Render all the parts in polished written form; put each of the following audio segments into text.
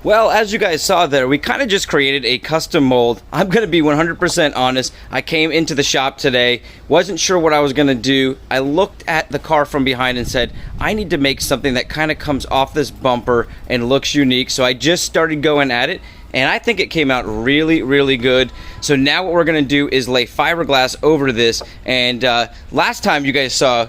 Well, as you guys saw there, we kind of just created a custom mold. I'm going to be 100% honest. I came into the shop today, wasn't sure what I was going to do. I looked at the car from behind and said, I need to make something that kind of comes off this bumper and looks unique. So I just started going at it, and I think it came out really, really good. So now what we're going to do is lay fiberglass over this. And last time you guys saw,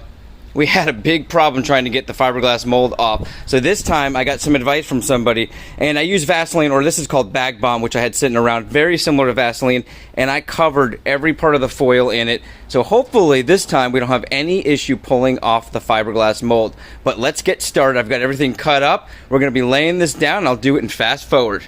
we had a big problem trying to get the fiberglass mold off. So this time I got some advice from somebody, and I used Vaseline, or this is called Bag Balm, which I had sitting around, very similar to Vaseline, and I covered every part of the foil in it. So hopefully this time we don't have any issue pulling off the fiberglass mold. But let's get started. I've got everything cut up. We're gonna be laying this down, and I'll do it in fast forward.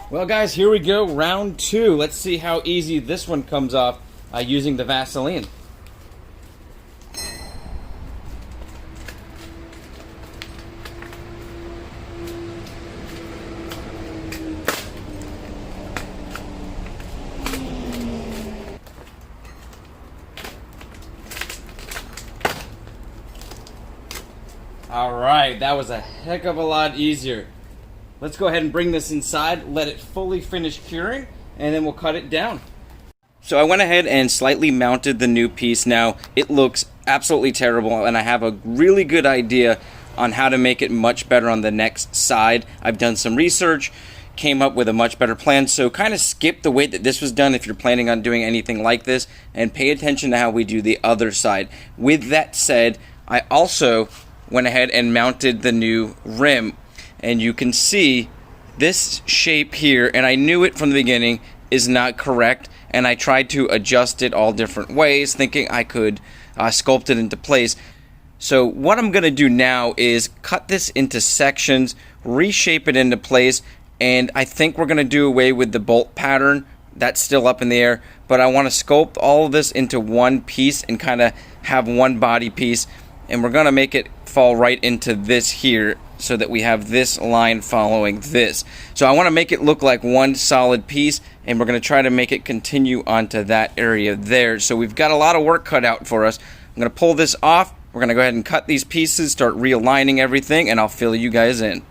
Well guys, here we go, round two. Let's see how easy this one comes off using the Vaseline. Alright, that was a heck of a lot easier. Let's go ahead and bring this inside, let it fully finish curing, and then we'll cut it down. So I went ahead and slightly mounted the new piece. Now, it looks absolutely terrible, and I have a really good idea on how to make it much better on the next side. I've done some research, came up with a much better plan, so kind of skip the way that this was done if you're planning on doing anything like this, and pay attention to how we do the other side. With that said, I also went ahead and mounted the new rim. And you can see this shape here, and I knew it from the beginning, is not correct, and I tried to adjust it all different ways, thinking I could sculpt it into place. So what I'm going to do now is cut this into sections, reshape it into place, and I think we're going to do away with the bolt pattern. That's still up in the air, but I want to sculpt all of this into one piece and kind of have one body piece, and we're going to make it fall right into this here, so that we have this line following this. So I want to make it look like one solid piece, and we're going to try to make it continue onto that area there. So we've got a lot of work cut out for us. I'm going to pull this off. We're going to go ahead and cut these pieces, start realigning everything, and I'll fill you guys in.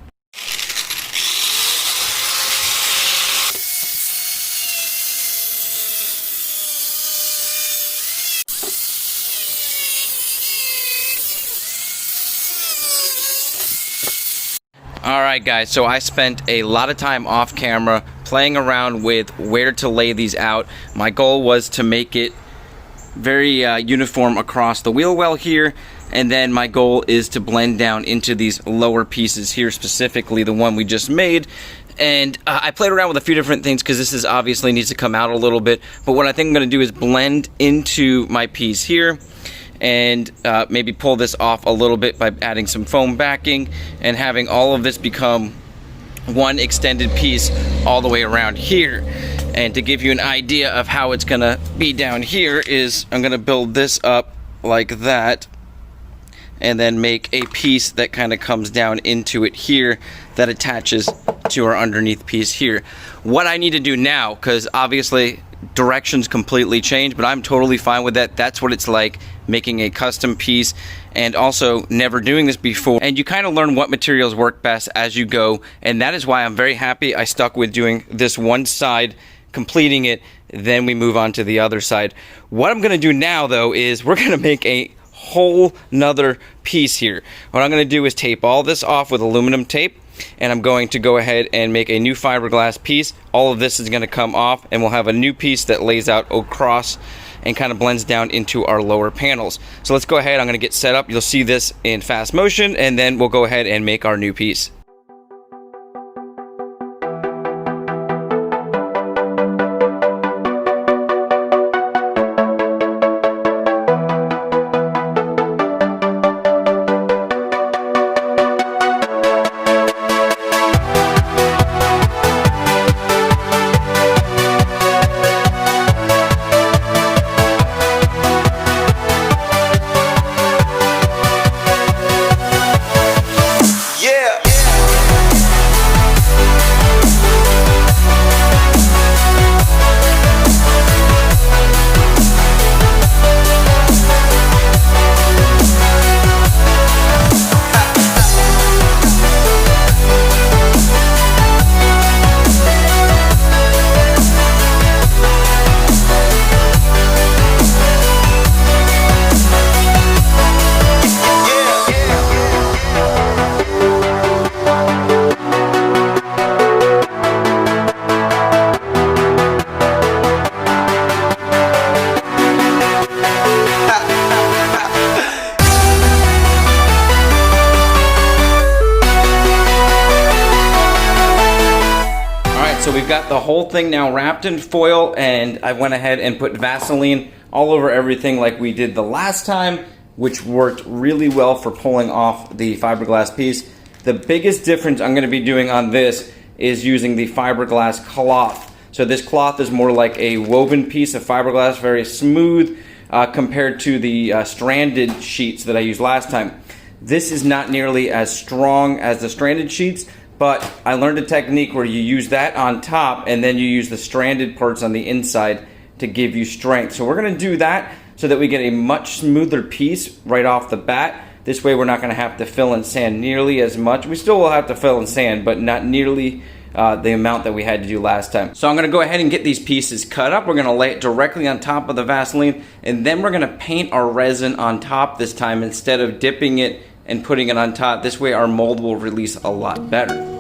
Alright guys, so I spent a lot of time off camera playing around with where to lay these out. My goal was to make it very uniform across the wheel well here, and then my goal is to blend down into these lower pieces here, specifically the one we just made. And I played around with a few different things because this is obviously needs to come out a little bit, but what I think I'm going to do is blend into my piece here, and maybe pull this off a little bit by adding some foam backing and having all of this become one extended piece all the way around here. And to give you an idea of how it's gonna be down here is I'm gonna build this up like that, and then make a piece that kind of comes down into it here that attaches to our underneath piece here. What I need to do now, because obviously directions completely change, but I'm totally fine with that. That's what it's like making a custom piece, and also never doing this before, and you kind of learn what materials work best as you go. And that is why I'm very happy I stuck with doing this one side, completing it. then we move on to the other side. What I'm gonna do now though is we're gonna make a whole nother piece here. What I'm gonna do is tape all this off with aluminum tape, and I'm going to go ahead and make a new fiberglass piece. All of this is gonna come off, and we'll have a new piece that lays out across and kind of blends down into our lower panels. So let's go ahead, I'm gonna get set up. You'll see this in fast motion, and then we'll go ahead and make our new piece. So we've got the whole thing now wrapped in foil, and I went ahead and put Vaseline all over everything like we did the last time, which worked really well for pulling off the fiberglass piece. The biggest difference I'm going to be doing on this is using the fiberglass cloth. So this cloth is more like a woven piece of fiberglass, very smooth compared to the stranded sheets that I used last time. This is not nearly as strong as the stranded sheets, but I learned a technique where you use that on top and then you use the stranded parts on the inside to give you strength. So we're going to do that so that we get a much smoother piece right off the bat. This way we're not going to have to fill in sand nearly as much. We still will have to fill in sand, but not nearly the amount that we had to do last time. So I'm going to go ahead and get these pieces cut up. We're going to lay it directly on top of the Vaseline, and then we're going to paint our resin on top this time instead of dipping it and putting it on top. This way our mold will release a lot better.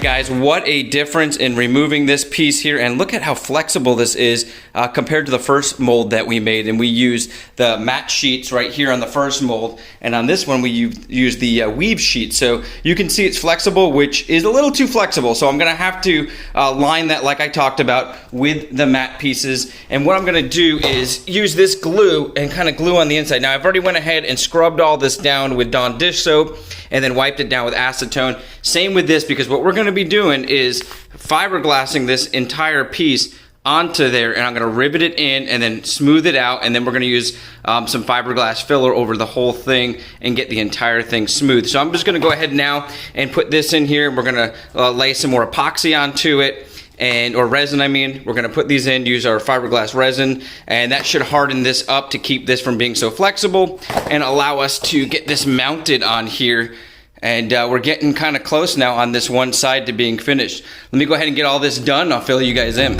Guys, what a difference in removing this piece here, and look at how flexible this is compared to the first mold that we made. And we used the matte sheets right here on the first mold, and on this one we used the weave sheet. So you can see it's flexible, which is a little too flexible, so I'm gonna have to line that like I talked about with the matte pieces. And what I'm gonna do is use this glue and kind of glue on the inside. Now I've already went ahead and scrubbed all this down with Dawn dish soap and then wiped it down with acetone. Same with this, because what we're going to be doing is fiberglassing this entire piece onto there, and I'm going to rivet it in and then smooth it out, and then we're going to use some fiberglass filler over the whole thing and get the entire thing smooth. So I'm just going to go ahead now and put this in here. We're going to lay some more epoxy onto it, or resin, I mean. We're going to put these in, use our fiberglass resin, and that should harden this up to keep this from being so flexible and allow us to get this mounted on here And we're getting kind of close now on this one side to being finished. Let me go ahead and get all this done. I'll fill you guys in.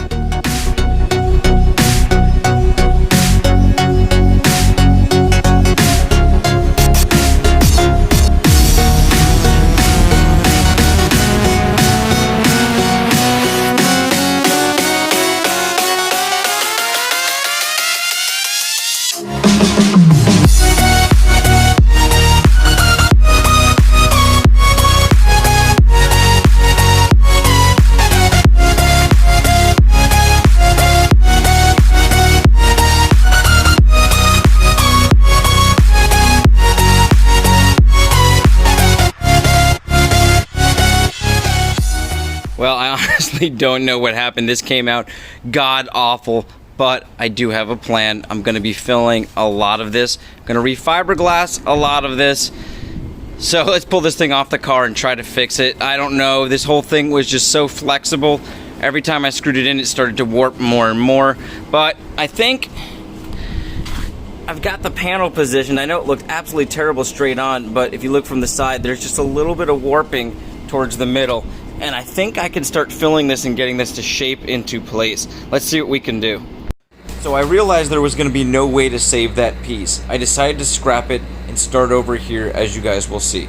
Well, I honestly don't know what happened. This came out god awful, but I do have a plan. I'm gonna be filling a lot of this. I'm gonna re-fiberglass a lot of this. So let's pull this thing off the car and try to fix it. I don't know, this whole thing was just so flexible. Every time I screwed it in, it started to warp more and more. But I think I've got the panel positioned. I know it looked absolutely terrible straight on, but if you look from the side, there's just a little bit of warping towards the middle. And I think I can start filling this and getting this to shape into place. Let's see what we can do. So I realized there was going to be no way to save that piece. I decided to scrap it and start over here, as you guys will see.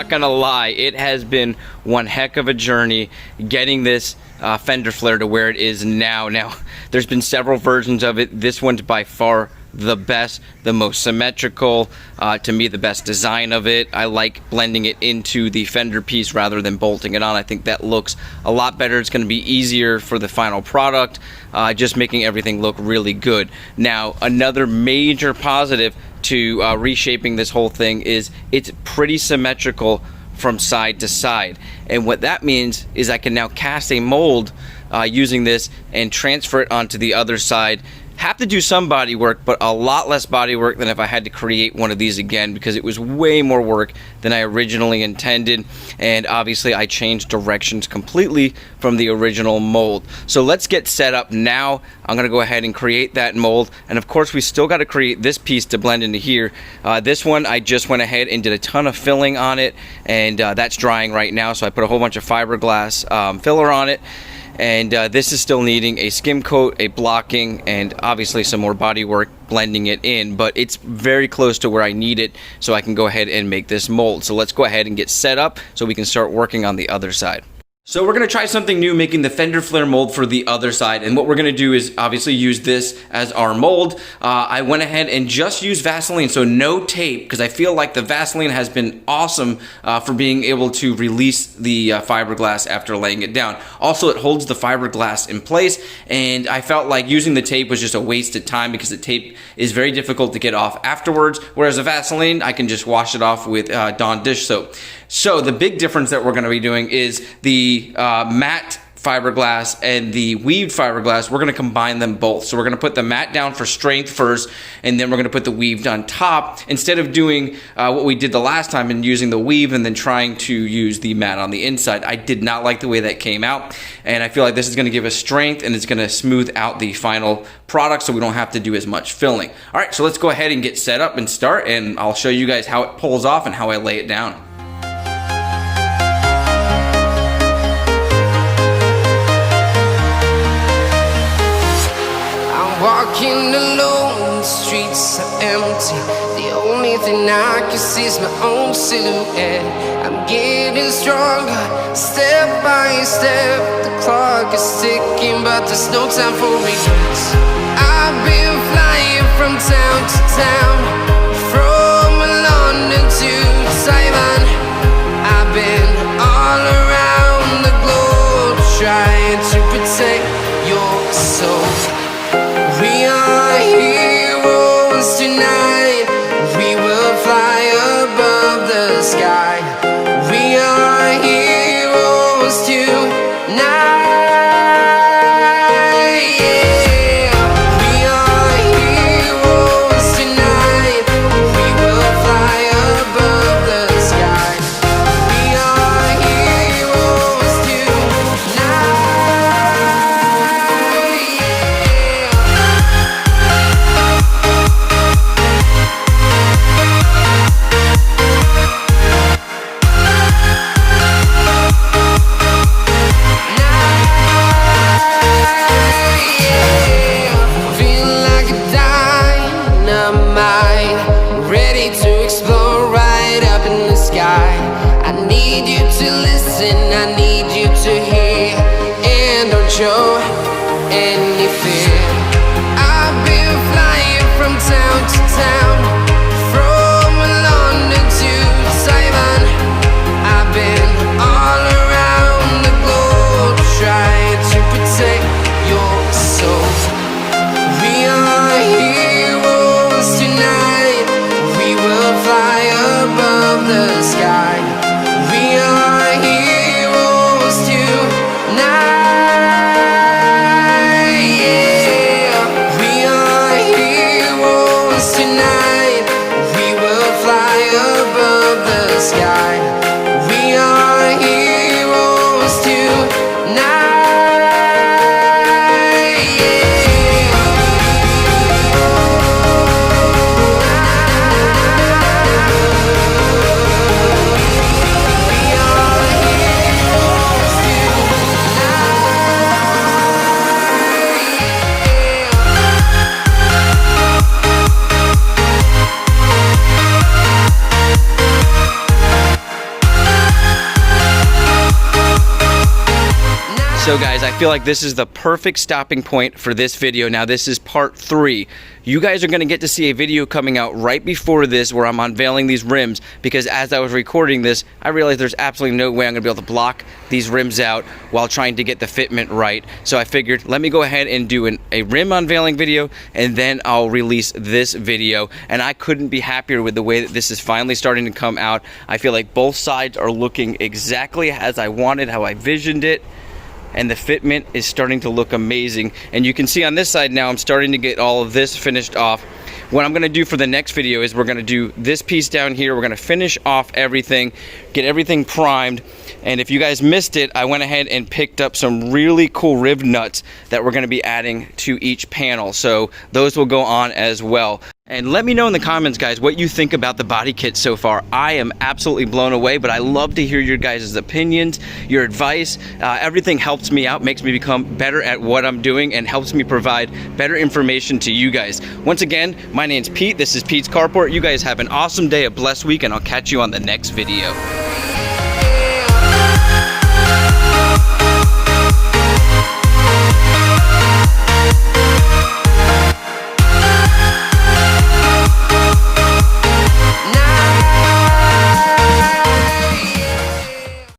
not gonna lie, it has been one heck of a journey getting this fender flare to where it is now. Now, there's been several versions of it. This one's by far the best, the most symmetrical, to me the best design of it. I like blending it into the fender piece rather than bolting it on. I think that looks a lot better. It's going to be easier for the final product, just making everything look really good. Now, another major positive to reshaping this whole thing is it's pretty symmetrical from side to side, and what that means is I can now cast a mold using this and transfer it onto the other side, have to do some body work, but a lot less body work than if I had to create one of these again, because it was way more work than I originally intended. And obviously I changed directions completely from the original mold. So let's get set up now. I'm gonna go ahead and create that mold. And of course we still got to create this piece to blend into here. This one I just went ahead and did a ton of filling on it, and that's drying right now. So I put a whole bunch of fiberglass filler on it. And this is still needing a skim coat, a blocking, and obviously some more body work blending it in, but it's very close to where I need it, so I can go ahead and make this mold. So let's go ahead and get set up so we can start working on the other side. So we're gonna try something new, making the fender flare mold for the other side. And what we're gonna do is obviously use this as our mold. I went ahead and just used Vaseline, so no tape, because I feel like the Vaseline has been awesome for being able to release the fiberglass after laying it down. Also, it holds the fiberglass in place, and I felt like using the tape was just a wasted time because the tape is very difficult to get off afterwards, whereas the Vaseline, I can just wash it off with Dawn dish soap. So the big difference that we're gonna be doing is the matte fiberglass and the weaved fiberglass. We're gonna combine them both. So we're gonna put the matte down for strength first, and then we're gonna put the weaved on top, instead of doing what we did the last time and using the weave and then trying to use the matte on the inside. I did not like the way that came out, and I feel like this is gonna give us strength and it's gonna smooth out the final product so we don't have to do as much filling. All right, so let's go ahead and get set up and start, and I'll show you guys how it pulls off and how I lay it down. Walking alone, the streets are empty. The only thing I can see is my own silhouette. I'm getting stronger, step by step. The clock is ticking, but there's no time for regrets. I've been flying from town to town, from London to Taiwan. I've been all around the globe, trying to protect your soul. We are heroes tonight. We will fly above the sky. We are heroes tonight. Yeah. We are heroes tonight. We will fly above the sky. We are heroes tonight. I need you to listen, I need you to hear, and don't show any fear. I've been flying from town to town, from London to Taiwan. I've been all around the globe, trying to protect your soul. We are heroes tonight. We will fly above the sky. We are heroes tonight. Yeah. We are heroes tonight. We will fly above the sky. We are heroes tonight. So guys, I feel like this is the perfect stopping point for this video. Now this is part 3. You guys are gonna get to see a video coming out right before this where I'm unveiling these rims, because as I was recording this, I realized there's absolutely no way I'm gonna be able to block these rims out while trying to get the fitment right. So I figured, let me go ahead and do a rim unveiling video, and then I'll release this video. And I couldn't be happier with the way that this is finally starting to come out. I feel like both sides are looking exactly as I wanted, how I visioned it. and the fitment is starting to look amazing. And you can see on this side now I'm starting to get all of this finished off. What I'm gonna do for the next video is we're gonna do this piece down here. We're gonna finish off everything, get everything primed. And if you guys missed it, I went ahead and picked up some really cool rib nuts that we're gonna be adding to each panel. So those will go on as well. And let me know in the comments, guys, what you think about the body kit so far. I am absolutely blown away, but I love to hear your guys' opinions, your advice. Everything helps me out, makes me become better at what I'm doing, and helps me provide better information to you guys. Once again, my name's Pete. This is Pete's Carport. You guys have an awesome day, a blessed week, and I'll catch you on the next video.